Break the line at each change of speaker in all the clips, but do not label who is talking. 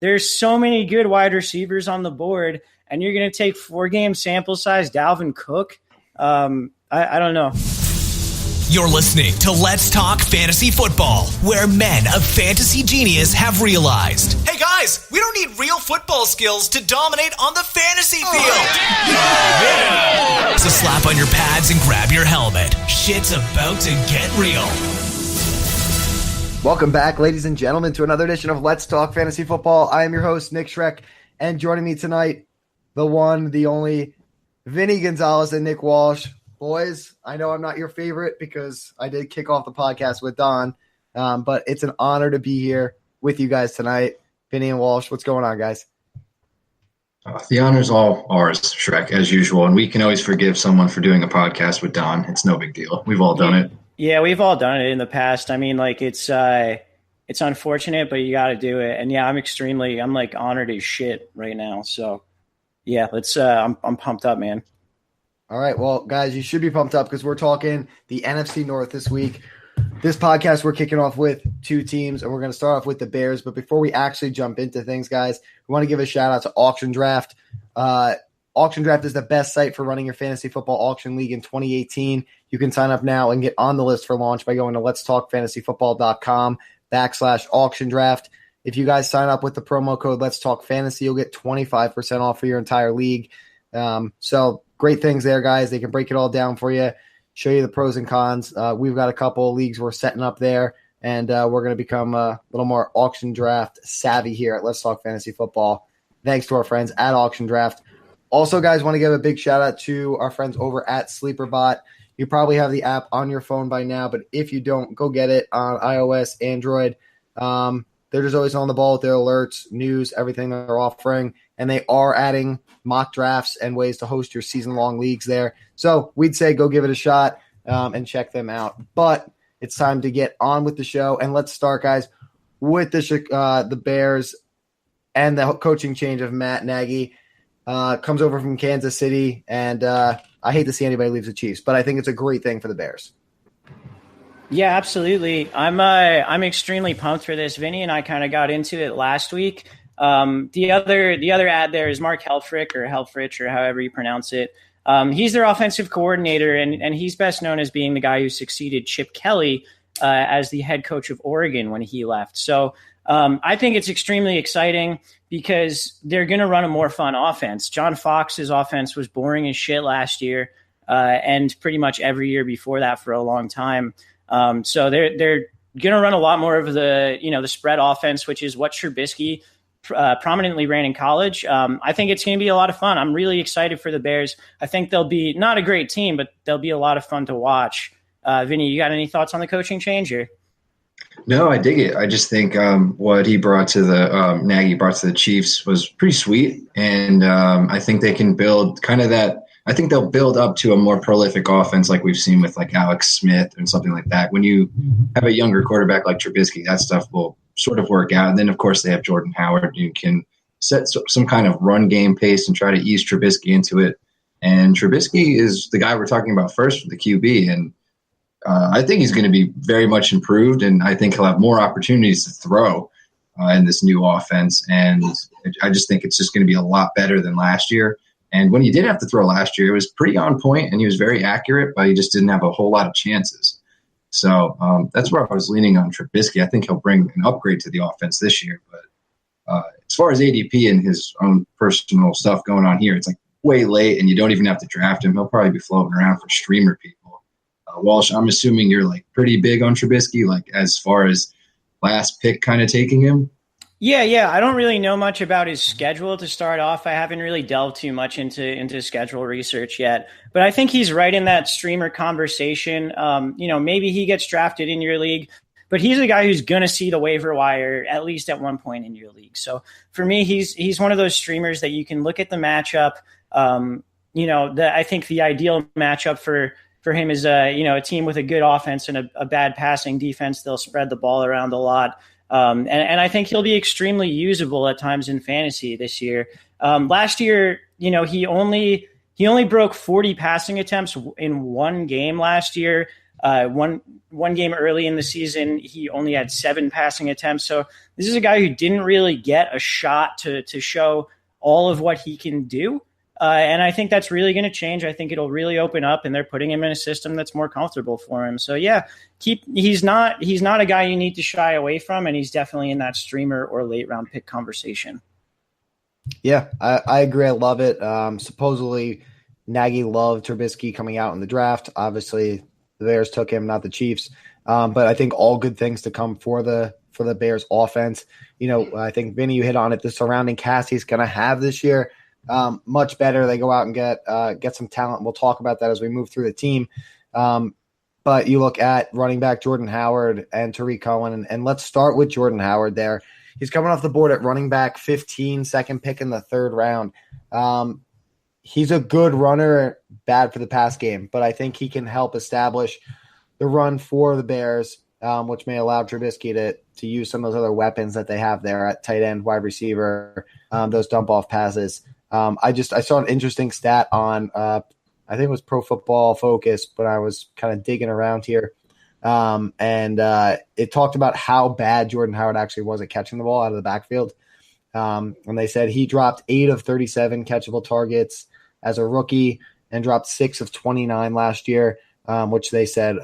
There's so many good wide receivers on the board, and you're going to take 4-game sample size Dalvin Cook. I don't know.
You're listening to Let's Talk Fantasy Football, where men of fantasy genius have realized, hey guys, we don't need real football skills to dominate on the fantasy field. Yeah. So slap on your pads and grab your helmet. Shit's about to get real.
Welcome back, ladies and gentlemen, to another edition of Let's Talk Fantasy Football. I am your host, Nick Schreck, and joining me tonight, the one, the only, Vinny Gonzalez and Nick Walsh. Boys, I know I'm not your favorite because I did kick off the podcast with Don, but it's an honor to be here with you guys tonight. Vinny and Walsh, what's going on, guys?
The honor's all ours, Shrek, as usual, and we can always forgive someone for doing a podcast with Don. It's no big deal. We've all done it.
Yeah, we've all done it in the past. I mean, like it's unfortunate, but you got to do it. And yeah, I'm like honored as shit right now. So yeah, I'm pumped up, man.
All right, well, guys, you should be pumped up because we're talking the NFC North this week. This podcast, we're kicking off with two teams, and we're going to start off with the Bears. But before we actually jump into things, guys, we want to give a shout-out to Auction Draft. Auction Draft is the best site for running your fantasy football auction league in 2018. You can sign up now and get on the list for launch by going to letstalkfantasyfootball.com/auction draft. If you guys sign up with the promo code Let's Talk Fantasy, you'll get 25% off for your entire league. So great things there, guys. They can break it all down for you, show you the pros and cons. We've got a couple of leagues we're setting up there, and we're going to become a little more auction draft savvy here at Let's Talk Fantasy Football. Thanks to our friends at Auction Draft. Also, guys, want to give a big shout-out to our friends over at SleeperBot. You probably have the app on your phone by now, but if you don't, go get it on iOS, Android. They're just always on the ball with their alerts, news, everything they're offering, and they are adding mock drafts and ways to host your season-long leagues there. So we'd say go give it a shot and check them out. But it's time to get on with the show, and let's start, guys, with the Bears and the coaching change of Matt Nagy. Comes over from Kansas City, and I hate to see anybody leave the Chiefs, but I think it's a great thing for the Bears.
Yeah, absolutely. I'm extremely pumped for this. Vinny and I kind of got into it last week. The other ad there is Mark Helfrich or however you pronounce it. He's their offensive coordinator, and he's best known as being the guy who succeeded Chip Kelly as the head coach of Oregon when he left. So I think it's extremely exciting because they're going to run a more fun offense. John Fox's offense was boring as shit last year and pretty much every year before that for a long time. So they're going to run a lot more of the spread offense, which is what Trubisky prominently ran in college. I think it's going to be a lot of fun. I'm really excited for the Bears. I think they'll be not a great team, but they'll be a lot of fun to watch. Vinny, you got any thoughts on the coaching change here?
No, I dig it. I just think what he brought to the Nagy brought to the Chiefs was pretty sweet, and I think they can build kind of that. I think they'll build up to a more prolific offense like we've seen with like Alex Smith and something like that. When you have a younger quarterback like Trubisky, that stuff will sort of work out. And then, of course, they have Jordan Howard. You can set some kind of run game pace and try to ease Trubisky into it. And Trubisky is the guy we're talking about first for the QB, and I think he's going to be very much improved, and I think he'll have more opportunities to throw in this new offense. And I just think it's just going to be a lot better than last year. And when he did have to throw last year, it was pretty on point, and he was very accurate, but he just didn't have a whole lot of chances. So that's where I was leaning on Trubisky. I think he'll bring an upgrade to the offense this year. But as far as ADP and his own personal stuff going on here, it's like way late, and you don't even have to draft him. He'll probably be floating around for streamer people. Walsh, I'm assuming you're like pretty big on Trubisky, like as far as last pick kind of taking him.
Yeah. I don't really know much about his schedule to start off. I haven't really delved too much into schedule research yet, but I think he's right in that streamer conversation. Maybe he gets drafted in your league, but he's a guy who's going to see the waiver wire at least at one point in your league. So for me, he's one of those streamers that you can look at the matchup. I think the ideal matchup for him is a team with a good offense and a bad passing defense. They'll spread the ball around a lot. And I think he'll be extremely usable at times in fantasy this year. Last year, he only broke 40 passing attempts in one game last year. One game early in the season, he only had 7 passing attempts. So this is a guy who didn't really get a shot to show all of what he can do. And I think that's really going to change. I think it'll really open up, and they're putting him in a system that's more comfortable for him. So yeah, he's not a guy you need to shy away from, and he's definitely in that streamer or late round pick conversation.
Yeah, I agree. I love it. Supposedly Nagy loved Trubisky coming out in the draft. Obviously the Bears took him, not the Chiefs. But I think all good things to come for the Bears offense. I think Vinny, you hit on it. The surrounding cast he's going to have this year, much better. They go out and get some talent. We'll talk about that as we move through the team. But you look at running back Jordan Howard and Tariq Cohen, and let's start with Jordan Howard there. He's coming off the board at running back 15, second pick in the 3rd round. He's a good runner, bad for the pass game, but I think he can help establish the run for the Bears, which may allow Trubisky to use some of those other weapons that they have there at tight end, wide receiver, those dump-off passes. I saw an interesting stat on I think it was Pro Football Focus, but I was kind of digging around here. And it talked about how bad Jordan Howard actually was at catching the ball out of the backfield. And they said he dropped 8 of 37 catchable targets as a rookie and dropped 6 of 29 last year, which they said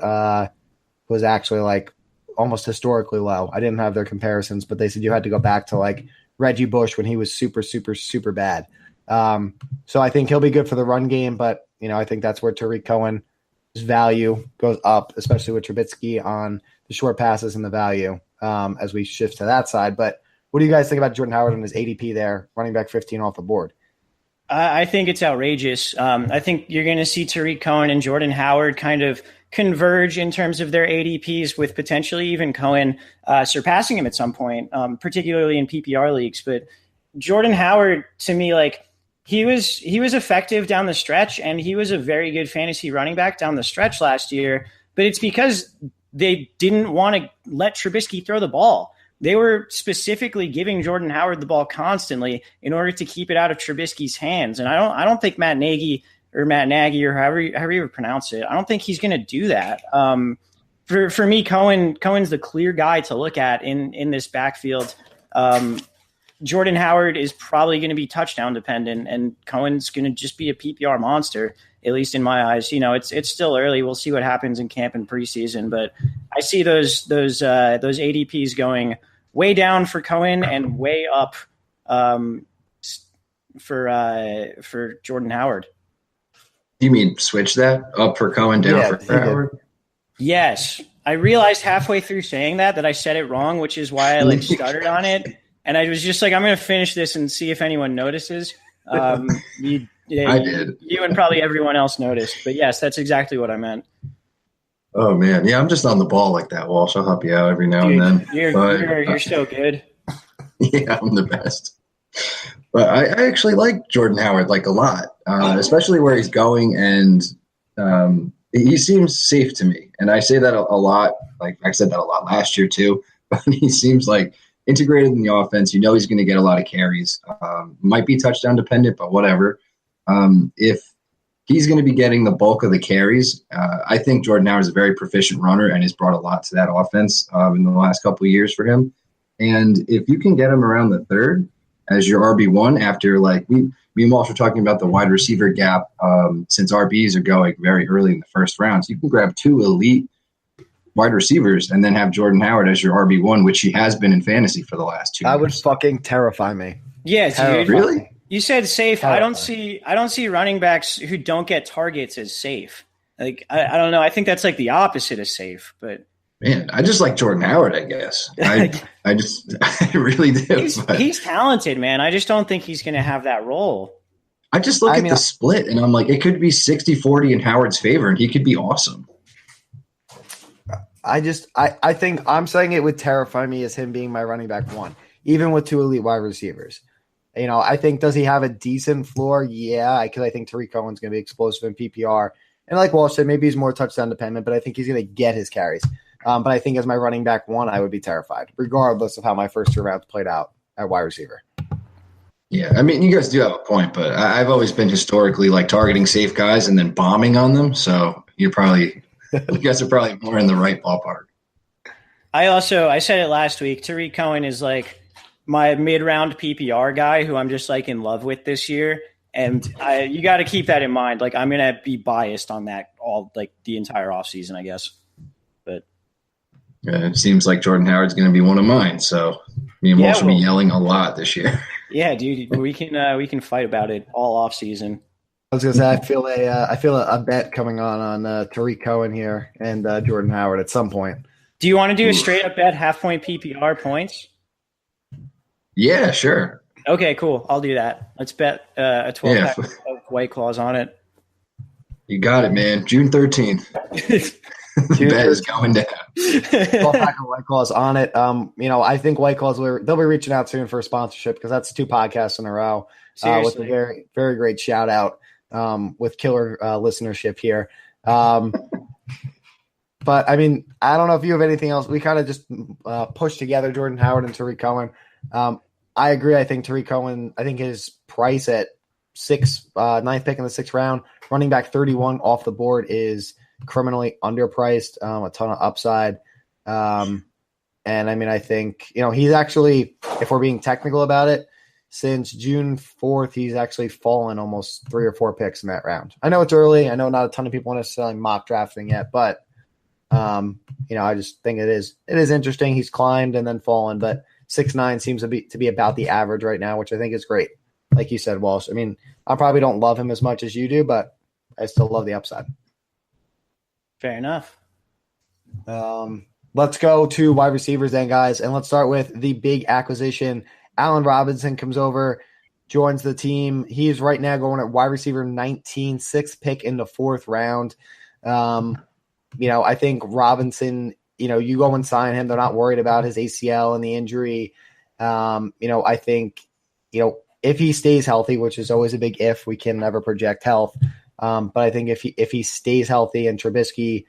was actually like almost historically low. I didn't have their comparisons, but they said you had to go back to like Reggie Bush when he was super, super, super bad. So I think he'll be good for the run game, but I think that's where Tariq Cohen's value goes up, especially with Trubisky on the short passes and the value as we shift to that side. But what do you guys think about Jordan Howard and his ADP there, running back 15 off the board?
I think it's outrageous. I think you're going to see Tariq Cohen and Jordan Howard kind of converge in terms of their ADPs, with potentially even Cohen surpassing him at some point, particularly in PPR leagues. But Jordan Howard, to me, like he was effective down the stretch, and he was a very good fantasy running back down the stretch last year. But it's because they didn't want to let Trubisky throw the ball. They were specifically giving Jordan Howard the ball constantly in order to keep it out of Trubisky's hands. And I don't think Matt Nagy or however you pronounce it, I don't think he's going to do that. For me, Cohen's the clear guy to look at in this backfield. Jordan Howard is probably going to be touchdown dependent, and Cohen's going to just be a PPR monster, at least in my eyes. It's still early. We'll see what happens in camp and preseason, but I see those ADPs going way down for Cohen and way up for Jordan Howard.
You mean switch that up for Cohen, down for Howard?
Yes. I realized halfway through saying that I said it wrong, which is why I stuttered on it. And I was just like, I'm going to finish this and see if anyone notices. I did. You and probably everyone else noticed. But yes, that's exactly what I meant.
Oh, man. Yeah, I'm just on the ball like that, Walsh. I'll help you out every now and then.
You're so good.
Yeah, I'm the best. But I actually like Jordan Howard a lot, especially where he's going. And he seems safe to me. And I say that a lot. Like I said that a lot last year too. But he seems like integrated in the offense. He's going to get a lot of carries. Might be touchdown dependent, but whatever. If he's going to be getting the bulk of the carries, I think Jordan Howard is a very proficient runner and has brought a lot to that offense in the last couple of years for him. And if you can get him around the 3rd as your RB1 after, like, me and Walsh were talking about the wide receiver gap since RBs are going very early in the 1st round. So you can grab 2 elite wide receivers and then have Jordan Howard as your RB1, which he has been in fantasy for the last 2 years.
That would fucking terrify me.
Yeah, dude.
Really?
You said safe. I don't see running backs who don't get targets as safe. Like I don't know. I think that's like the opposite of safe. But
man, I just like Jordan Howard. I guess I really do.
He's talented, man. I just don't think he's going to have that role.
I just look at the split, and I'm like, it could be 60-40 in Howard's favor, and he could be awesome.
I think I'm saying it would terrify me as him being my running back 1, even with 2 elite wide receivers. I think, does he have a decent floor? Yeah, because I think Tariq Cohen's going to be explosive in PPR. And like Walsh said, maybe he's more touchdown dependent, but I think he's going to get his carries. But I think as my running back 1, I would be terrified, regardless of how my first 2 rounds played out at wide receiver.
Yeah, I mean, you guys do have a point, but I've always been historically like targeting safe guys and then bombing on them. So you're probably You guys are probably more in the right ballpark.
I said it last week. Tariq Cohen is like my mid-round PPR guy who I'm just like in love with this year. And you got to keep that in mind. Like I'm going to be biased on that all like the entire offseason, I guess. But
it seems like Jordan Howard's going to be one of mine. So me and Walsh will be yelling a lot this year.
Yeah, dude, we can fight about it all offseason.
I was gonna say I feel a bet coming on Tariq Cohen here and Jordan Howard at some point.
Do you want to do a straight up bet, half point PPR points?
Yeah, sure.
Okay, cool. I'll do that. Let's bet a 12 pack of White Claws on it.
You got it, man. June 13th. The bet is going down.
12 pack of White Claws on it. I think White Claws they'll be reaching out soon for a sponsorship because that's 2 podcasts in a row with a very, very great shout out with killer listenership here. But I mean, I don't know if you have anything else. We kind of just pushed together Jordan Howard and Tariq Cohen. I agree. I think Tariq Cohen, I think his price at 9th pick in the 6th round, running back 31 off the board is criminally underpriced, a ton of upside. And I mean, I think, he's actually, if we're being technical about it, since June 4th, he's actually fallen almost 3 or 4 picks in that round. I know it's early. I know not a ton of people are necessarily mock drafting yet, but I just think it is interesting. He's climbed and then fallen, but 6'9" seems to be about the average right now, which I think is great. Like you said, Walsh. I mean, I probably don't love him as much as you do, but I still love the upside.
Fair enough.
Let's go to wide receivers then, guys, and let's start with the big acquisition. Allen Robinson comes over, joins the team. He's right now going at wide receiver 19, 6th pick in the 4th round. I think Robinson, you go and sign him. They're not worried about his ACL and the injury. I think, if he stays healthy, which is always a big if, we can never project health. But I think if he stays healthy and Trubisky,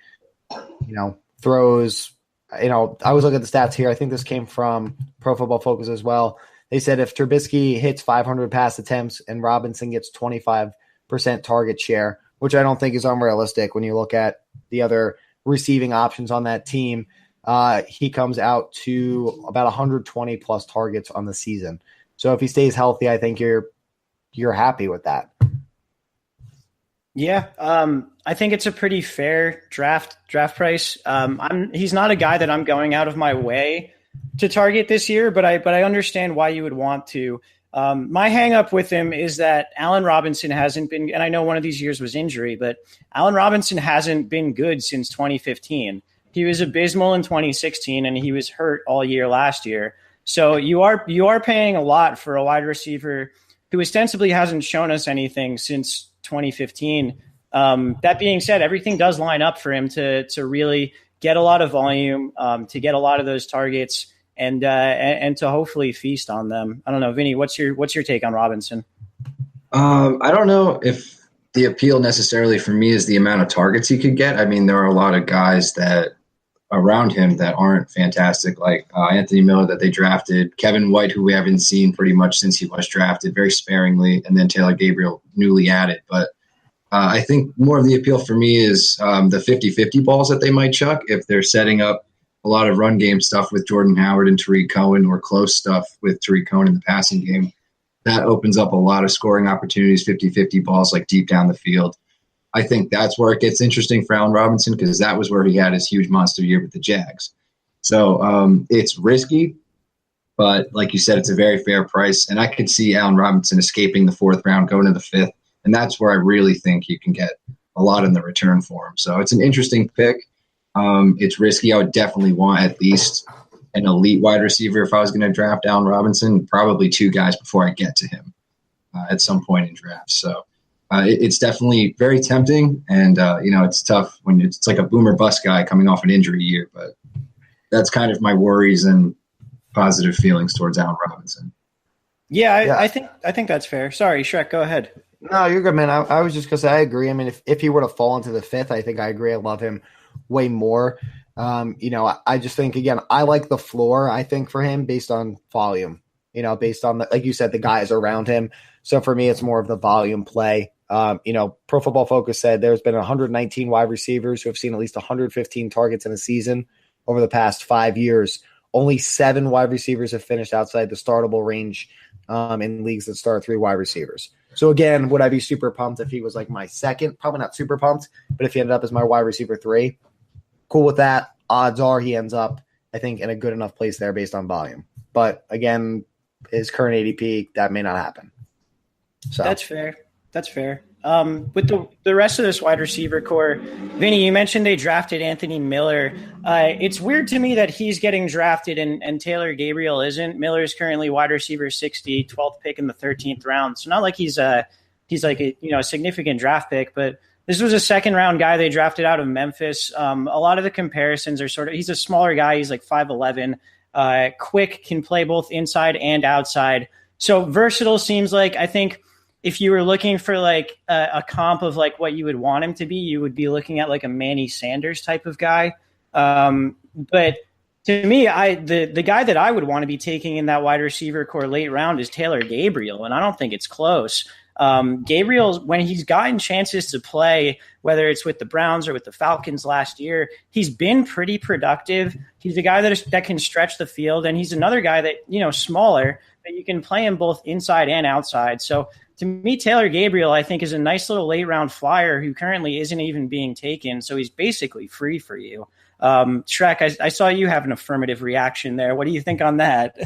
throws, I was looking at the stats here. I think this came from Pro Football Focus as well. They said if Trubisky hits 500 pass attempts and Robinson gets 25% target share, which I don't think is unrealistic when you look at the other receiving options on that team, he comes out to about 120 plus targets on the season. So if he stays healthy, I think you're happy with that.
Yeah, I think it's a pretty fair draft price. He's not a guy that I'm going out of my way to target this year, but I understand why you would want to. My hang up with him is that Allen Robinson hasn't been, and I know one of these years was injury, but Allen Robinson hasn't been good since 2015. He was abysmal in 2016 and he was hurt all year last year. So you are paying a lot for a wide receiver who ostensibly hasn't shown us anything since 2015. That being said, everything does line up for him to really get a lot of volume, to get a lot of those targets, and to hopefully feast on them. I don't know, Vinny, what's your take on Robinson?
I don't know if the appeal necessarily for me is the amount of targets he could get. I mean, there are a lot of guys that around him that aren't fantastic, like Anthony Miller that they drafted, Kevin White, who we haven't seen pretty much since he was drafted, very sparingly, and then Taylor Gabriel, newly added. But I think more of the appeal for me is the 50-50 balls that they might chuck if they're setting up a lot of run game stuff with Jordan Howard and Tariq Cohen, or close stuff with Tariq Cohen in the passing game. That opens up a lot of scoring opportunities, 50-50 balls like deep down the field. I think that's where it gets interesting for Allen Robinson, because that was where he had his huge monster year with the Jags. So it's risky, but like you said, it's a very fair price. And I could see Allen Robinson escaping the 4th round, going to the 5th. And that's where I really think you can get a lot in the return for him. So it's an interesting pick. It's risky. I would definitely want at least an elite wide receiver if I was going to draft Allen Robinson, probably 2 guys before I get to him at some point in draft. So it's definitely very tempting, and it's tough when it's like a boomer bust guy coming off an injury year. But that's kind of my worries and positive feelings towards Allen Robinson.
Yeah. I think that's fair. Sorry, Shrek, go ahead.
No, you're good, man. I was just going to say I agree. I mean, if he were to fall into the 5th, I think I agree. I love him way more. I just think, again, I like the floor, I think, for him based on volume, based on, like you said, the guys around him. So for me, it's more of the volume play. Pro Football Focus said there's been 119 wide receivers who have seen at least 115 targets in a season over the past 5 years. Only 7 wide receivers have finished outside the startable range in leagues that start 3 wide receivers. So again, would I be super pumped if he was like my second? Probably not super pumped, but if he ended up as my wide receiver 3, cool with that. Odds are he ends up, I think, in a good enough place there based on volume. But again, his current ADP, that may not happen. So
that's fair. With the rest of this wide receiver core, Vinny, you mentioned they drafted Anthony Miller. It's weird to me that he's getting drafted and Taylor Gabriel isn't. Miller is currently wide receiver 60, 12th pick in the 13th round. So not like he's like a significant draft pick, but this was a second round guy they drafted out of Memphis. A lot of the comparisons are he's a smaller guy. He's like 5'11", quick, can play both inside and outside. So versatile seems like, I think, if you were looking for like a comp of like what you would want him to be, you would be looking at like a Manny Sanders type of guy. But to me, the guy that I would want to be taking in that wide receiver core late round is Taylor Gabriel, and I don't think it's close. Gabriel, when he's gotten chances to play, whether it's with the Browns or with the Falcons last year, he's been pretty productive. He's a guy that can stretch the field, and he's another guy that, smaller, but you can play him both inside and outside. So to me, Taylor Gabriel, I think, is a nice little late round flyer who currently isn't even being taken. So he's basically free for you. Shrek, I saw you have an affirmative reaction there. What do you think on that?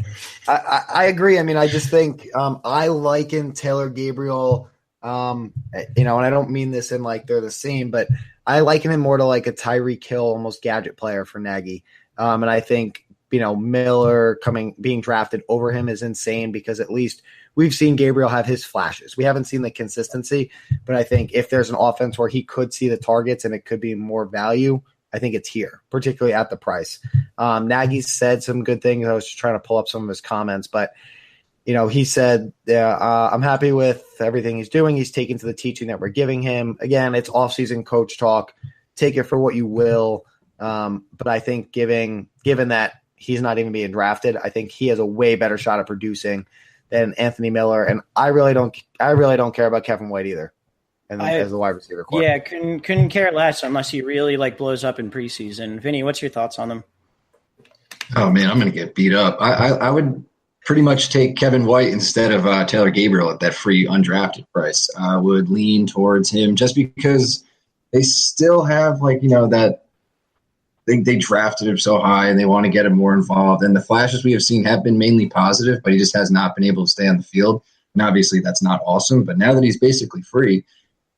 I agree. I mean, I just think I liken Taylor Gabriel, and I don't mean this in like they're the same, but I liken him more to like a Tyreek Hill, almost gadget player for Nagy. And I think, Miller being drafted over him is insane because at least we've seen Gabriel have his flashes. We haven't seen the consistency, but I think if there's an offense where he could see the targets and it could be more value, I think it's here, particularly at the price. Nagy said some good things. I was just trying to pull up some of his comments, but he said, I'm happy with everything he's doing. He's taken to the teaching that we're giving him. Again, it's off-season coach talk. Take it for what you will. But I think given that he's not even being drafted, I think he has a way better shot at producing than Anthony Miller. And I really don't care about Kevin White either. And as the wide receiver core.
Yeah, couldn't care less unless he really blows up in preseason. Vinny, what's your thoughts on him?
Oh man, I'm going to get beat up. I would pretty much take Kevin White instead of Taylor Gabriel at that free undrafted price. I would lean towards him just because they still have that they drafted him so high and they want to get him more involved. And the flashes we have seen have been mainly positive, but he just has not been able to stay on the field. And obviously that's not awesome. But now that he's basically free,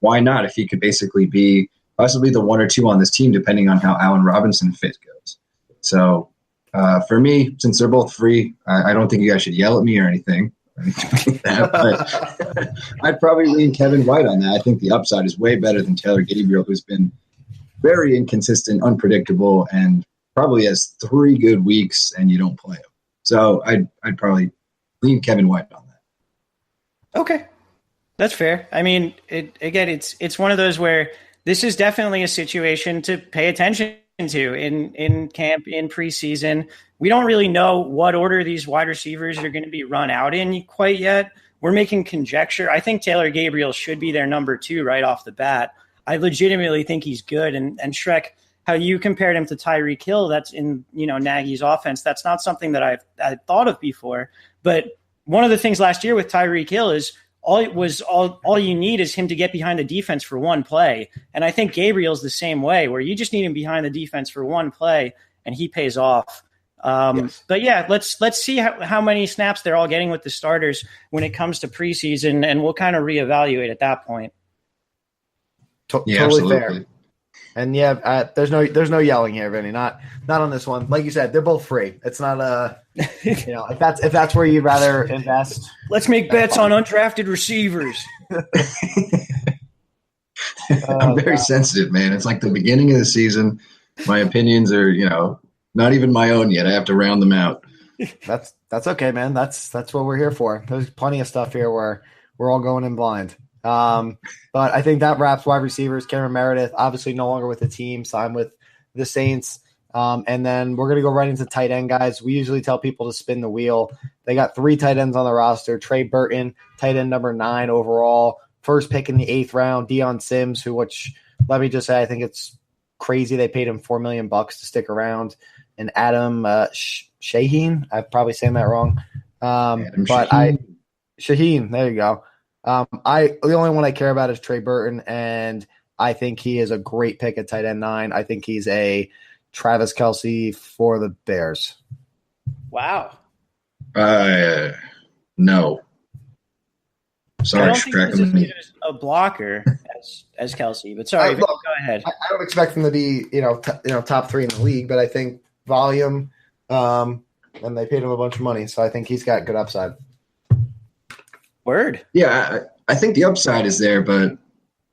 why not if he could basically be possibly the 1 or 2 on this team, depending on how Allen Robinson fit goes. So for me, since they're both free, I don't think you guys should yell at me or anything like that, but I'd probably lean Kevin White on that. I think the upside is way better than Taylor Gabriel, who's been very inconsistent, unpredictable, and probably has 3 good weeks and you don't play him. So I'd probably lean Kevin White on that.
Okay. That's fair. I mean, it's one of those where this is definitely a situation to pay attention to in camp, in preseason. We don't really know what order these wide receivers are going to be run out in quite yet. We're making conjecture. I think Taylor Gabriel should be their number 2 right off the bat. I legitimately think he's good. And Shrek, how you compared him to Tyreek Hill, that's in Nagy's offense. That's not something that I've thought of before. But one of the things last year with Tyreek Hill is all you need is him to get behind the defense for one play. And I think Gabriel's the same way, where you just need him behind the defense for one play and he pays off. Yes. But yeah, let's see how many snaps they're all getting with the starters when it comes to preseason, and we'll kind of reevaluate at that point.
Totally
absolutely.
Fair. And yeah, there's no yelling here, Vinny. Not on this one. Like you said, they're both free. It's not if that's where you'd rather invest.
Let's make bets on undrafted receivers.
I'm very sensitive, man. It's like the beginning of the season. My opinions are, not even my own yet. I have to round them out.
That's okay, man. That's what we're here for. There's plenty of stuff here where we're all going in blind. But I think that wraps wide receivers. Cameron Meredith, obviously no longer with the team, signed with the Saints. And then we're going to go right into tight end, guys. We usually tell people to spin the wheel. They got 3 tight ends on the roster. Trey Burton, tight end number 9 overall, first pick in the 8th round, Deion Sims, which let me just say, I think it's crazy they paid him $4 million to stick around. And Adam Shaheen, I'm probably saying that wrong. Shaheen, there you go. The only one I care about is Trey Burton, and I think he is a great pick at tight end 9. I think he's a Travis Kelce for the Bears.
Wow.
No. Sorry,
I don't think he's as good as a blocker as Kelce, but sorry, go ahead.
I don't expect him to be, top 3 in the league, but I think volume, and they paid him a bunch of money, so I think he's got good upside.
Word.
Yeah, I think the upside is there, but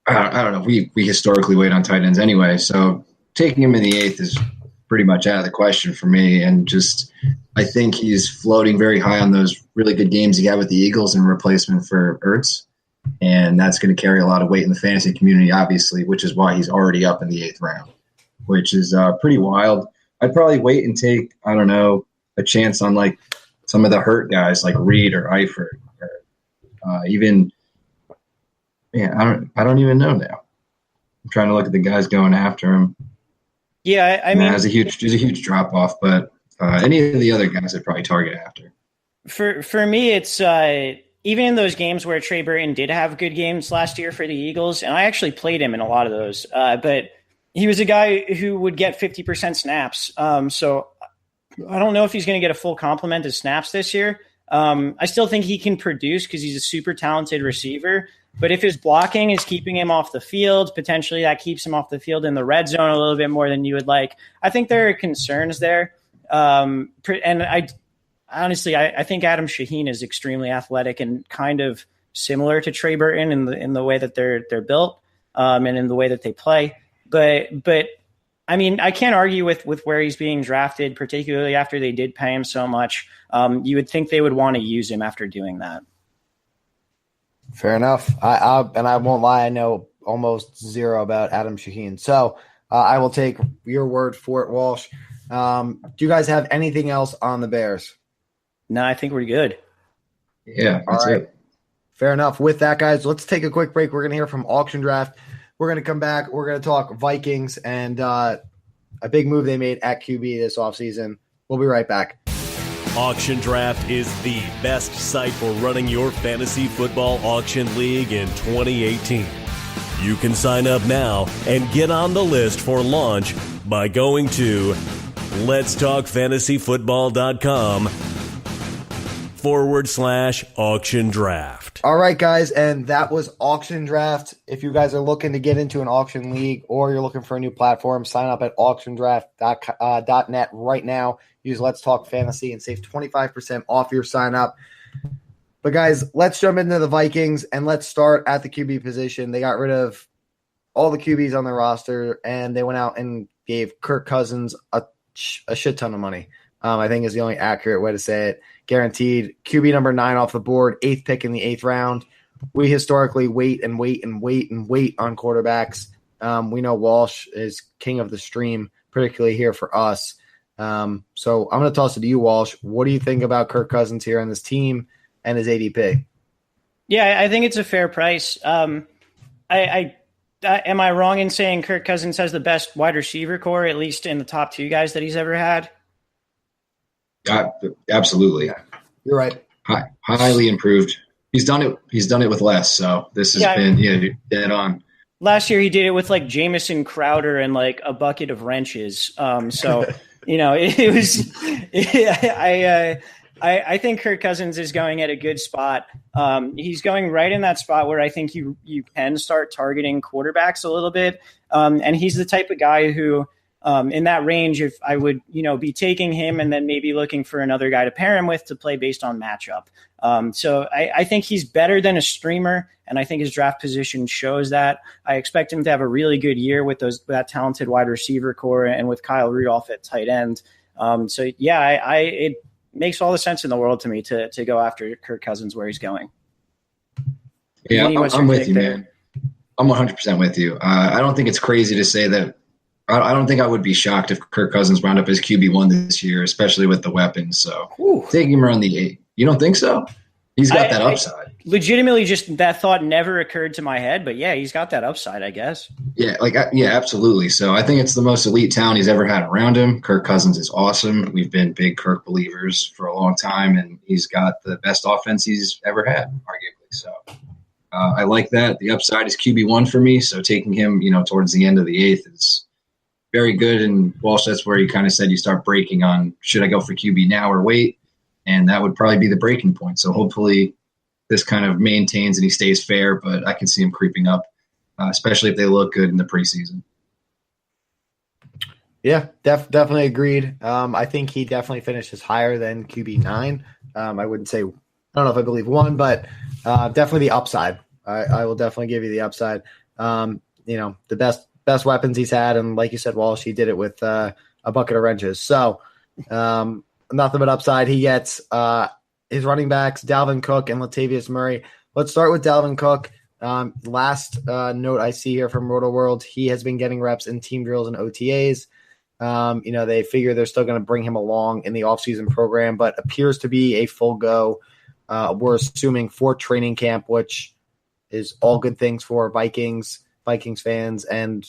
I don't know. We historically wait on tight ends anyway, so taking him in the 8th is pretty much out of the question for me. And just, I think he's floating very high on those really good games he had with the Eagles in replacement for Ertz. And that's going to carry a lot of weight in the fantasy community, obviously, which is why he's already up in the 8th round, which is pretty wild. I'd probably wait and take, I don't know, a chance on like some of the hurt guys like Reed or Eifert or even, I don't even know now. I'm trying to look at the guys going after him.
Yeah, I mean,
there's a huge drop off, but any of the other guys I'd probably target after.
For me, it's even in those games where Trey Burton did have good games last year for the Eagles, and I actually played him in a lot of those, but he was a guy who would get 50% snaps. So I don't know if he's going to get a full complement of snaps this year. I still think he can produce because he's a super talented receiver. But if his blocking is keeping him off the field, potentially that keeps him off the field in the red zone a little bit more than you would like. I think there are concerns there. And I honestly think Adam Shaheen is extremely athletic and kind of similar to Trey Burton in the way that they're built and in the way that they play. But I mean, I can't argue with where he's being drafted, particularly after they did pay him so much. You would think they would want to use him after doing that.
Fair enough. I won't lie, I know almost zero about Adam Shaheen. So I will take your word for it, Walsh. Do you guys have anything else on the Bears?
No, I think we're good.
Yeah, that's
all right.
it.
Fair enough. With that, guys, let's take a quick break. We're going to hear from Auction Draft. We're going to come back. We're going to talk Vikings and a big move they made at QB this offseason. We'll be right back.
Auction Draft is the best site for running your fantasy football auction league in 2018. You can sign up now and get on the list for launch by going to letstalkfantasyfootball.com/auction draft.
All right, guys, and that was Auction Draft. If you guys are looking to get into an auction league or you're looking for a new platform, sign up at auctiondraft.net right now. Use Let's Talk Fantasy and save 25% off your sign up. But, guys, let's jump into the Vikings, and let's start at the QB position. They got rid of all the QBs on their roster, and they went out and gave Kirk Cousins a shit ton of money. I think is the only accurate way to say it. Guaranteed. QB number 9 off the board, 8th pick in the 8th round. We historically wait on quarterbacks. We know Walsh is king of the stream, particularly here for us. So I'm going to toss it to you, Walsh. What do you think about Kirk Cousins here on this team and his ADP?
Yeah, I think it's a fair price. Am I wrong in saying Kirk Cousins has the best wide receiver core, at least in the top 2 guys that he's ever had?
Absolutely.
Yeah, you're right.
Highly improved. He's done it with less. So this has been dead on. Last
year he did it with like Jamison Crowder and like a bucket of wrenches. So it was. I think Kirk Cousins is going at a good spot. He's going right in that spot where I think you can start targeting quarterbacks a little bit. And he's the type of guy who. In that range, if I would, be taking him and then maybe looking for another guy to pair him with to play based on matchup. So I think he's better than a streamer, and I think his draft position shows that. I expect him to have a really good year with that talented wide receiver core and with Kyle Rudolph at tight end. It makes all the sense in the world to me to go after Kirk Cousins where he's going.
Yeah, I'm with you, man. I'm 100% with you. I don't think it's crazy to say that. I don't think I would be shocked if Kirk Cousins wound up as QB1 this year, especially with the weapons. So taking him around the 8. You don't think so? He's got that upside.
legitimately just that thought never occurred to my head. But yeah, he's got that upside, I guess.
Yeah, absolutely. So I think it's the most elite talent he's ever had around him. Kirk Cousins is awesome. We've been big Kirk believers for a long time, and he's got the best offense he's ever had, arguably. So I like that. The upside is QB1 for me, so taking him, towards the end of the 8th is very good. And Walsh, that's where you kind of said you start breaking on, should I go for QB now or wait? And that would probably be the breaking point. So hopefully this kind of maintains and he stays fair, but I can see him creeping up, especially if they look good in the preseason.
Yeah, definitely agreed. I think he definitely finishes higher than QB9. I wouldn't say, I don't know if I believe 1, but definitely the upside. I will definitely give you the upside. The best weapons he's had, and like you said, Walsh, he did it with a bucket of wrenches. So nothing but upside. He gets his running backs, Dalvin Cook and Latavius Murray. Let's start with Dalvin Cook. Last note I see here from Roto World, he has been getting reps in team drills and OTAs. They figure they're still going to bring him along in the offseason program, but appears to be a full go. We're assuming for training camp, which is all good things for Vikings fans and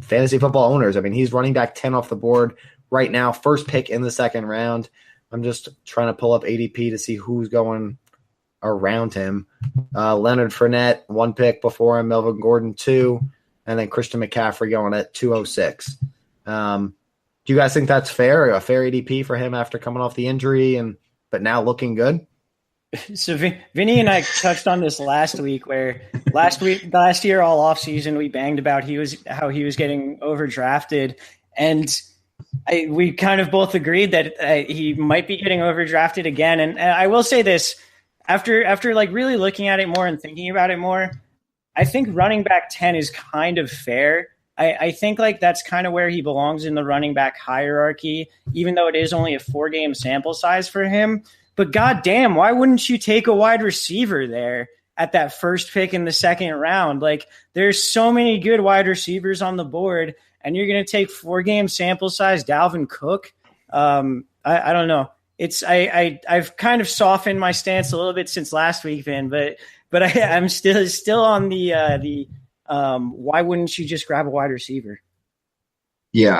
fantasy football owners. I mean, he's running back 10 off the board right now, first pick in the second round. I'm just trying to pull up ADP to see who's going around him. Leonard Fournette, 1 pick before him, Melvin Gordon, 2, and then Christian McCaffrey going at 206. Do you guys think that's fair? A fair ADP for him after coming off the injury but now looking good?
So Vinny and I touched on this last week, where last year, all offseason, we banged about how he was getting overdrafted. And we kind of both agreed that he might be getting overdrafted again. And I will say this, after like really looking at it more and thinking about it more, I think running back 10 is kind of fair. I think like that's kind of where he belongs in the running back hierarchy, even though it is only a 4-game sample size for him. But goddamn, why wouldn't you take a wide receiver there at that first pick in the second round? Like, there's so many good wide receivers on the board, and you're going to take 4-game sample size Dalvin Cook. I don't know. I've kind of softened my stance a little bit since last week, Vin, but I'm still on the why wouldn't you just grab a wide receiver?
Yeah,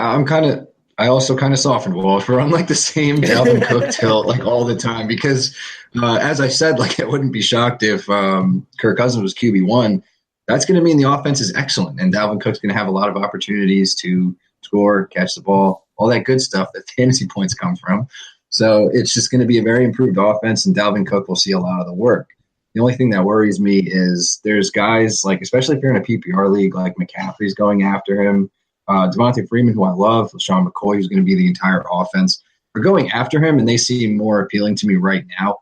I also kind of softened Walsh. We're on like the same Dalvin Cook tilt like all the time because, as I said, like I wouldn't be shocked if Kirk Cousins was QB1. That's going to mean the offense is excellent, and Dalvin Cook's going to have a lot of opportunities to score, catch the ball, all that good stuff that fantasy points come from. So it's just going to be a very improved offense, and Dalvin Cook will see a lot of the work. The only thing that worries me is there's guys like, especially if you're in a PPR league, like McCaffrey's going after him. Devontae Freeman, who I love, LaShawn McCoy, who's going to be the entire offense, are going after him, and they seem more appealing to me right now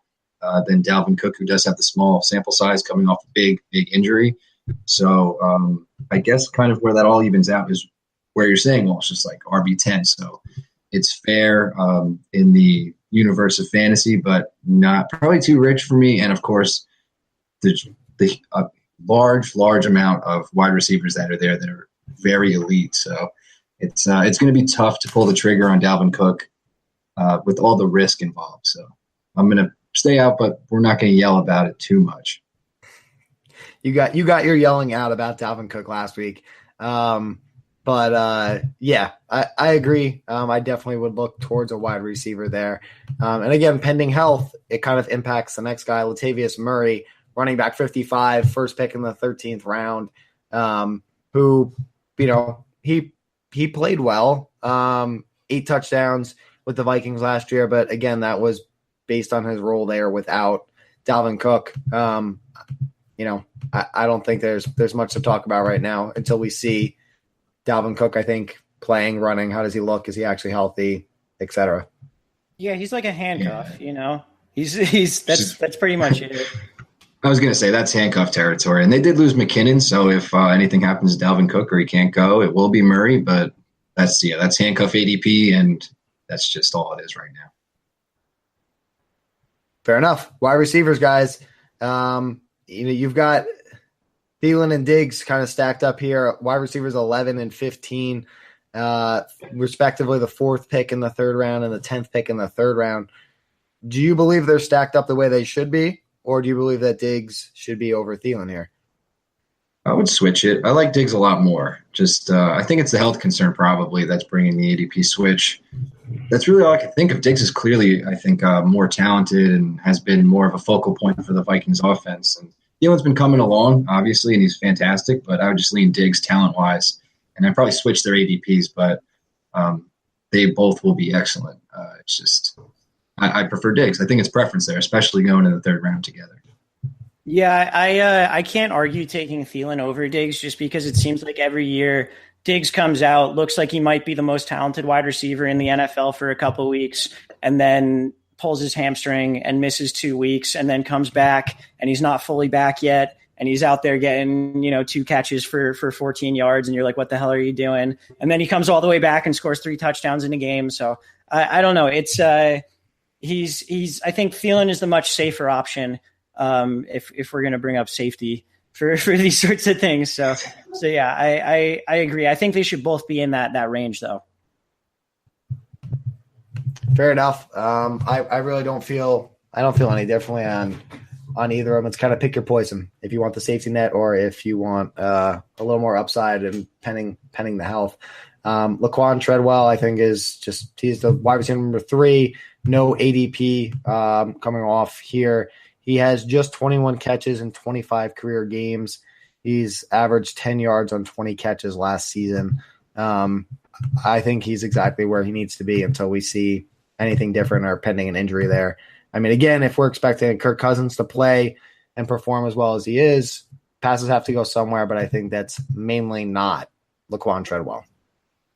than Dalvin Cook, who does have the small sample size coming off a big injury. So I guess kind of where that all evens out is where you're saying, well, it's just like RB10. So it's fair in the universe of fantasy, but not probably too rich for me. And, of course, the large amount of wide receivers that are there that are very elite. So it's going to be tough to pull the trigger on Dalvin Cook with all the risk involved. So I'm going to stay out, but we're not going to yell about it too much.
You got your yelling out about Dalvin Cook last week. Yeah, I agree. I definitely would look towards a wide receiver there. And again, pending health, it kind of impacts the next guy, Latavius Murray, running back 55, first pick in the 13th round, who, he played well, 8 touchdowns with the Vikings last year. But again, that was based on his role there without Dalvin Cook. I don't think there's much to talk about right now until we see Dalvin Cook, I think, playing, running. How does he look? Is he actually healthy, et cetera?
Yeah, he's like a handcuff, That's pretty much it.
I was going to say that's handcuff territory. And they did lose McKinnon, so if anything happens to Dalvin Cook or he can't go, it will be Murray. But that's handcuff ADP, and that's just all it is right now.
Fair enough. Wide receivers, guys. You've got Thielen and Diggs kind of stacked up here. Wide receivers 11 and 15, respectively, the 4th pick in the 3rd round and the 10th pick in the 3rd round. Do you believe they're stacked up the way they should be? or do you believe that Diggs should be over Thielen here?
I would switch it. I like Diggs a lot more. Just I think it's the health concern probably that's bringing the ADP switch. That's really all I can think of. Diggs is clearly, I think, more talented and has been more of a focal point for the Vikings offense. And Thielen's been coming along, obviously, and he's fantastic, but I would just lean Diggs talent-wise. And I'd probably switch their ADPs, but they both will be excellent. It's just I prefer Diggs. I think it's preference there, especially going in the third round together.
Yeah, I can't argue taking Thielen over Diggs just because it seems like every year Diggs comes out, looks like he might be the most talented wide receiver in the NFL for a couple of weeks, and then pulls his hamstring and misses 2 weeks, and then comes back and he's not fully back yet, and he's out there getting 2 catches for 14 yards, and you're like, what the hell are you doing? And then he comes all the way back and scores 3 touchdowns in a game. So I don't know. It's he's I think Thielen is the much safer option. If we're going to bring up safety for these sorts of things. So yeah, I agree. I think they should both be in that range though.
Fair enough. I really don't feel any differently on either of them. It's kind of pick your poison if you want the safety net or if you want a little more upside and pending the health. Laquan Treadwell, I think he's the wide receiver number 3, no ADP coming off here. He has just 21 catches in 25 career games. He's averaged 10 yards on 20 catches last season. I think he's exactly where he needs to be until we see anything different or pending an injury there. I mean, again, if we're expecting Kirk Cousins to play and perform as well as he is, passes have to go somewhere, but I think that's mainly not Laquan Treadwell.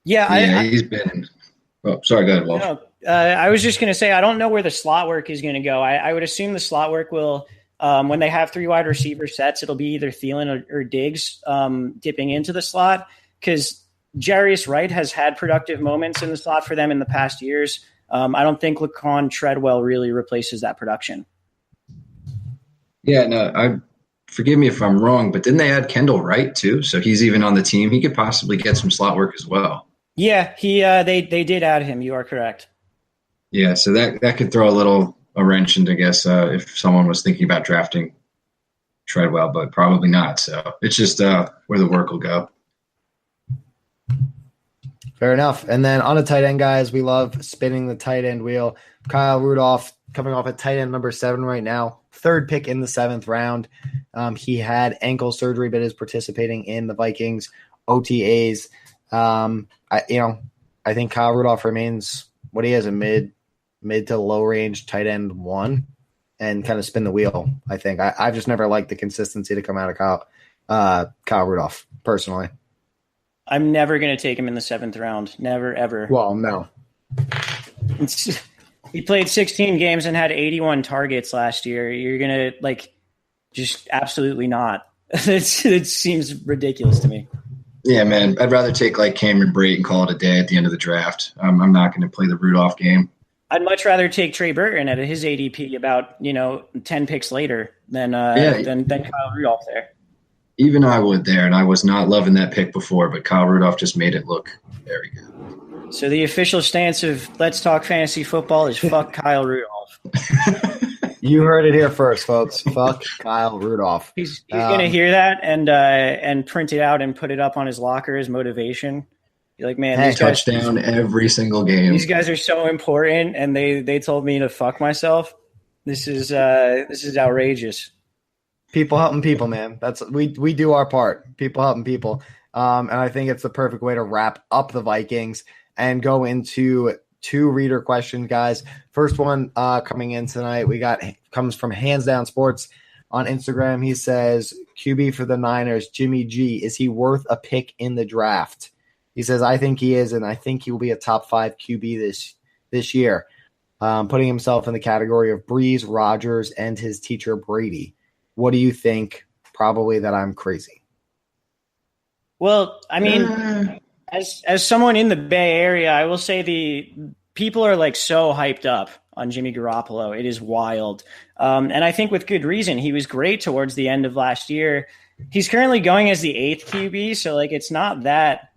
Yeah,
he's been – oh, sorry, go ahead, Walsh.
No, I was just going to say, I don't know where the slot work is going to go. I would assume the slot work will, when they have 3 wide receiver sets, it'll be either Thielen or Diggs dipping into the slot, because Jarius Wright has had productive moments in the slot for them in the past years. I don't think Laquan Treadwell really replaces that production.
Yeah, no, forgive me if I'm wrong, but didn't they add Kendall Wright too? So he's even on the team. He could possibly get some slot work as well.
Yeah, they did add him. You are correct.
Yeah, so that could throw a wrench into, I guess, if someone was thinking about drafting Treadwell, but probably not. So it's just where the work will go.
Fair enough. And then on a tight end, guys, we love spinning the tight end wheel. Kyle Rudolph coming off at tight end number 7 right now, 3rd pick in the 7th round. He had ankle surgery, but is participating in the Vikings OTAs. I think Kyle Rudolph remains what he is, a mid to low range tight end 1, and kind of spin the wheel. I think I've just never liked the consistency to come out of Kyle Rudolph personally.
I'm never going to take him in the 7th round. Never, ever.
Well, no.
He played 16 games and had 81 targets last year. You're going to just absolutely not. It seems ridiculous to me.
Yeah, man. I'd rather take Cameron Brate and call it a day at the end of the draft. I'm not going to play the Rudolph game.
I'd much rather take Trey Burton at his ADP about 10 picks later than Kyle Rudolph there.
Even I would there, and I was not loving that pick before, but Kyle Rudolph just made it look very good.
So the official stance of Let's Talk Fantasy Football is fuck Kyle Rudolph.
You heard it here first, folks. Fuck Kyle Rudolph.
He's going to hear that and print it out and put it up on his locker as motivation. You're like, man, these guys,
touchdown every single game.
These guys are so important, and they told me to fuck myself. This is outrageous.
People helping people, man. That's we do our part. People helping people. And I think it's the perfect way to wrap up the Vikings and go into 2 reader questions, guys. First one coming in tonight, comes from Hands Down Sports on Instagram. He says, QB for the Niners, Jimmy G, is he worth a pick in the draft? He says, I think he is, and I think he will be a top 5 QB this year, putting himself in the category of Breeze, Rodgers, and his teacher Brady. What do you think? Probably that I'm crazy.
Well, I mean, as someone in the Bay Area, I will say the people are so hyped up on Jimmy Garoppolo. It is wild. And I think with good reason. He was great towards the end of last year. He's currently going as the 8th QB, so it's not that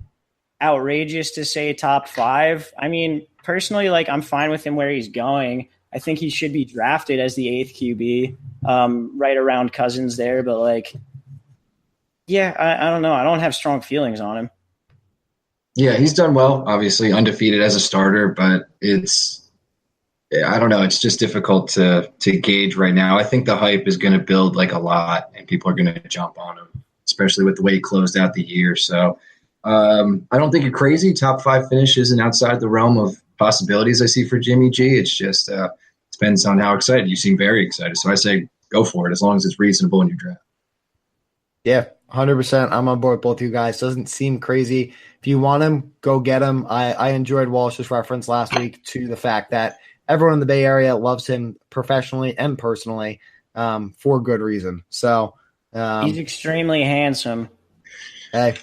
outrageous to say top 5. I mean, personally, I'm fine with him where he's going. I think he should be drafted as the 8th QB, right around Cousins there. But like, yeah, I don't know. I don't have strong feelings on him.
Yeah, he's done well, obviously undefeated as a starter, but I don't know. It's just difficult to gauge right now. I think the hype is going to build like a lot, and people are going to jump on him, especially with the way he closed out the year. So I don't think you're crazy. Top 5 finish isn't outside the realm of possibilities I see for Jimmy G. It's just depends on how excited. You seem very excited. So I say go for it as long as it's reasonable in your draft.
Yeah, 100%. I'm on board with both you guys. Doesn't seem crazy. If you want him, go get him. I enjoyed Walsh's reference last week to the fact that everyone in the Bay Area loves him professionally and personally for good reason. So
he's extremely handsome.
Hey,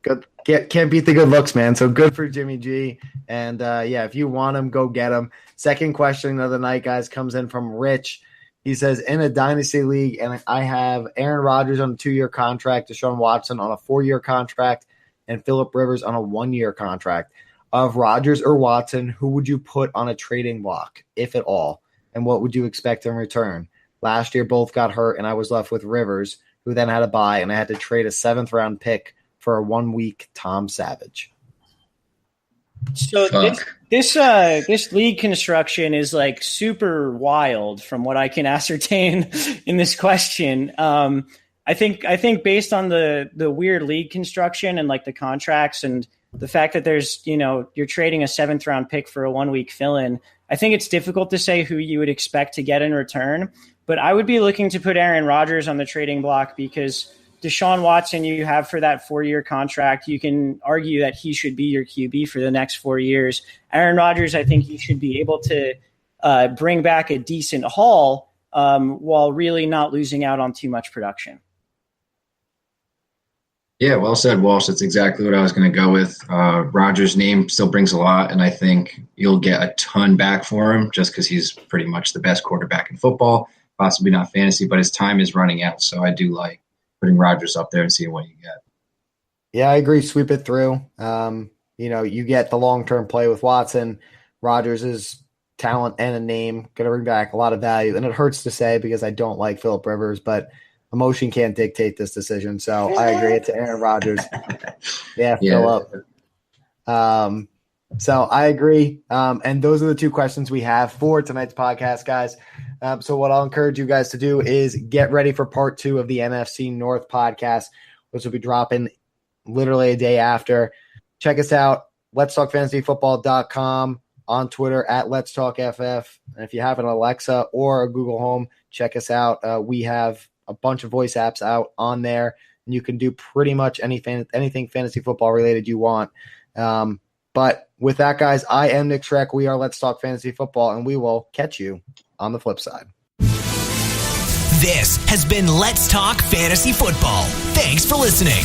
good. Can't beat the good looks, man. So good for Jimmy G. And yeah, if you want him, go get him. Second question of the night, guys, comes in from Rich. He says, in a dynasty league, and I have Aaron Rodgers on a 2-year contract, Deshaun Watson on a 4-year contract, and Phillip Rivers on a 1-year contract. Of Rodgers or Watson, who would you put on a trading block, if at all? And what would you expect in return? Last year, both got hurt, and I was left with Rivers, who then had a bye, and I had to trade a 7th-round pick for a 1-week Tom Savage.
So this league construction is like super wild from what I can ascertain in this question. I think based on the weird league construction and like the contracts and the fact that there's, you're trading a 7th-round pick for a 1-week fill-in, I think it's difficult to say who you would expect to get in return. But I would be looking to put Aaron Rodgers on the trading block because Deshaun Watson you have for that 4-year contract. You can argue that he should be your QB for the next 4 years. Aaron Rodgers, I think you should be able to bring back a decent haul while really not losing out on too much production.
Yeah, well said, Walsh. That's exactly what I was going to go with. Rodgers' name still brings a lot, and I think you'll get a ton back for him just because he's pretty much the best quarterback in football, possibly not fantasy, but his time is running out. So I do like putting Rodgers up there and seeing what you get.
Yeah, I agree. Sweep it through. You get the long-term play with Watson. Rodgers' talent and a name going to bring back a lot of value. And it hurts to say because I don't like Phillip Rivers, but emotion can't dictate this decision. So I agree. It's Aaron Rodgers. Yeah, Phillip. So I agree. And those are the 2 questions we have for tonight's podcast, guys. So what I'll encourage you guys to do is get ready for part 2 of the NFC North podcast, which will be dropping literally a day after. Check us out, letstalkfantasyfootball.com, on Twitter at Let's Talk FF. And if you have an Alexa or a Google Home, check us out. We have a bunch of voice apps out on there, and you can do pretty much anything fantasy football related you want. But with that, guys, I am Nick Schreck. We are Let's Talk Fantasy Football, and we will catch you on the flip side.
This has been Let's Talk Fantasy Football. Thanks for listening.